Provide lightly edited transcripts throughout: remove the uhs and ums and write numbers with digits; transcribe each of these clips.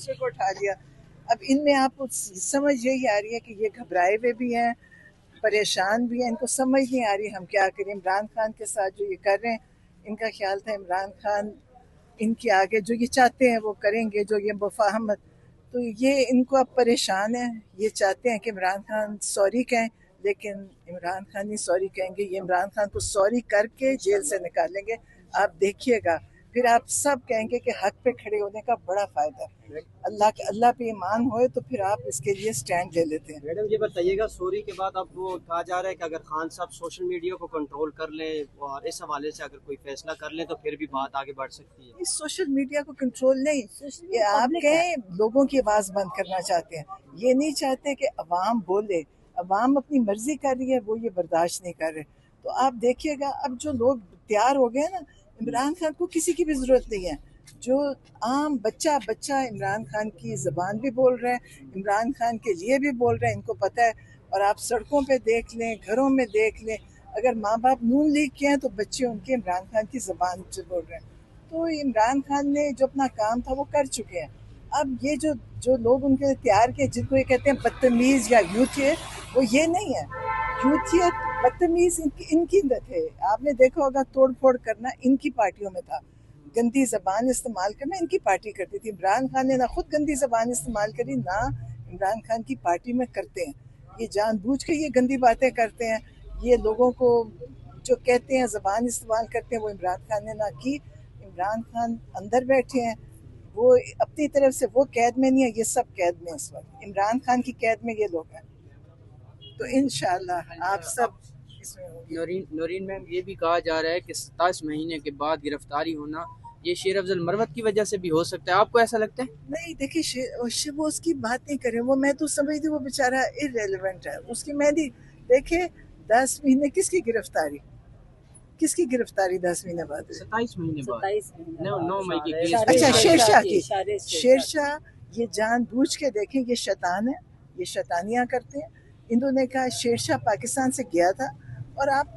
दूसरे को उठा लिया। अब इनमें आपको समझ यही आ रही है कि ये घबराए हुए भी हैं, परेशान भी हैं, इनको समझ नहीं आ रही हम क्या करें। इमरान खान के साथ जो ये कर रहे हैं, इनका ख्याल था इमरान खान इनके आगे जो ये चाहते हैं वो करेंगे, जो ये मुफाहमत, तो ये इनको अब परेशान है। ये चाहते हैं कि इमरान खान सॉरी कहें, लेकिन इमरान खान नहीं सॉरी कहेंगे। ये इमरान खान को सॉरी करके जेल से निकालेंगे। आप देखिएगा, फिर आप सब कहेंगे कि हक पे खड़े होने का बड़ा फायदा है। अल्लाह पे ईमान होए तो फिर आप इसके लिए स्टैंड ले लेते हैं। मैडम ये बताइएगा, सॉरी के बाद अब वो कहा जा रहा है कि अगर खान साहब सोशल मीडिया को कंट्रोल कर लें और इस हवाले से अगर कोई फैसला कर लें तो फिर भी बात आगे बढ़ सकती है। इस सोशल मीडिया को कंट्रोल नहीं, ये आप कहें लोगों की आवाज बंद करना चाहते हैं। ये नहीं चाहते कि अवाम बोले, अवाम अपनी मर्जी कर रही है, वो ये बर्दाश्त नहीं कर रहे। तो आप देखिएगा, अब जो लोग तैयार हो गए ना, इमरान खान को किसी की भी जरूरत नहीं है। जो आम बच्चा बच्चा इमरान खान की जबान भी बोल रहे हैं, इमरान खान के लिए भी बोल रहे हैं, इनको पता है। और आप सड़कों पे देख लें, घरों में देख लें, अगर माँ बाप नून लीग के हैं तो बच्चे उनके इमरान खान की जबान से बोल रहे हैं। तो इमरान खान ने जो अपना काम था वो कर चुके हैं। अब ये जो जो लोग उनके लिए तैयार किए, जिनको ये कहते हैं बदतमीज या यूथियत, वो ये नहीं है। यूथियत बदतमीज इनकी थे। आपने देखा होगा, तोड़ फोड़ करना इनकी पार्टियों में था, गंदी जबान इस्तेमाल करना इनकी पार्टी करती थी। इमरान खान ने ना खुद गंदी जबान इस्तेमाल करी, ना इमरान खान की पार्टी में करते हैं। ये जानबूझ के ये गंदी बातें करते हैं। ये लोगों को जो कहते हैं जबान इस्तेमाल करते हैं, वो इमरान खान ने ना की। इमरान खान अंदर बैठे हैं, वो अपनी तरफ से वो कैद में नहीं है, ये सब कैद में इस वक्त। इमरान खान की कैद में ये लोग हैं। तो इंशाल्लाह आप सब इसमें होंगे। नौरीन मैम, ये भी कहा जा रहा है कि 27 महीने के बाद गिरफ्तारी होना ये शेर अफजल मरवत की वजह से भी हो सकता है। आपको ऐसा लगता है? नहीं, देखिए वो उसकी बात नहीं करे, वो मैं तो समझती वो बेचारा इरेलीवेंट है उसकी। मैं नहीं देखे 10 महीने किसकी गिरफ्तारी, 10 महीने बाद? 27 महीने बाद, 9 मई की केस। अच्छा, शेरशाह की। शेरशाह ये जानबूझ के, देखें ये शैतान है, ये शैतानियां करते हैं। इन्होंने कहा शेरशाह पाकिस्तान से गया था, और आप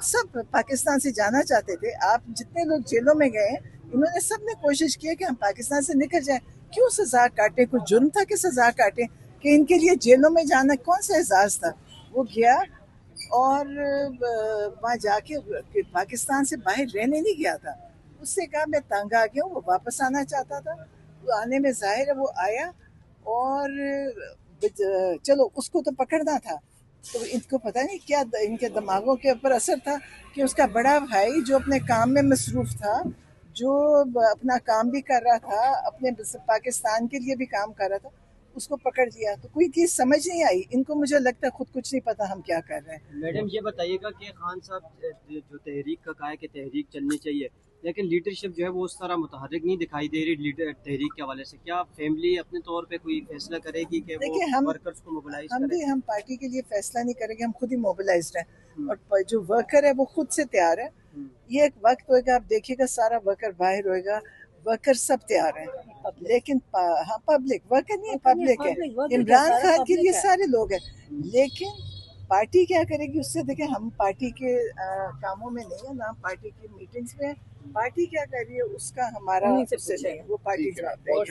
सब पाकिस्तान से जाना चाहते थे। आप जितने लोग जेलों में गए, इन्होंने सब ने कोशिश की कि हम पाकिस्तान से निकल जाएं। क्यों सजा काटे? कोई जुर्म था कि सजा काटे? कि इनके लिए जेलों में जाना कौन सा एहसास था? वो गया और वहाँ जाके पाकिस्तान से बाहर रहने नहीं गया था। उससे कहा मैं तंग आ गया हूँ, वो वापस आना चाहता था। तो आने में जाहिर है वो आया, और चलो उसको तो पकड़ना था। तो इनको पता नहीं क्या इनके दिमागों के ऊपर असर था कि उसका बड़ा भाई जो अपने काम में मसरूफ था, जो अपना काम भी कर रहा था, अपने पाकिस्तान के लिए भी काम कर रहा था, उसको पकड़ लिया। तो कोई चीज़ समझ नहीं आई इनको। मुझे लगता है खुद कुछ नहीं पता हम क्या कर रहे हैं। मैडम ये बताइएगा कि खान साहब जो तहरीक का कहा है कि तहरीक चलनी चाहिए, लेकिन लीडरशिप जो है वो उस तरह मुतहर्रिक नहीं दिखाई दे रही लीडर तहरीक के हवाले से। क्या फैमिली अपने तौर पे कोई फैसला करेगी कि वो वर्कर्स को मोबिलाइज करें? हम पार्टी के लिए फैसला नहीं करेंगे, हम खुद ही मोबिलाइज्ड हैं। और जो वर्कर है वो खुद से तैयार है। ये एक वक्त होएगा, आप देखिएगा सारा वर्कर बाहर होएगा, वर्कर सब तैयार हैं। लेकिन हाँ, पब्लिक वर्कर नहीं, पब्लिक है। इमरान खान के लिए सारे लोग हैं, लेकिन पार्टी क्या करेगी उससे देखें। हम पार्टी के कामों में नहीं है, ना हम पार्टी की मीटिंग्स में। पार्टी क्या कर रही है उसका हमारा उससे नहीं है, वो पार्टी जवाब देगी।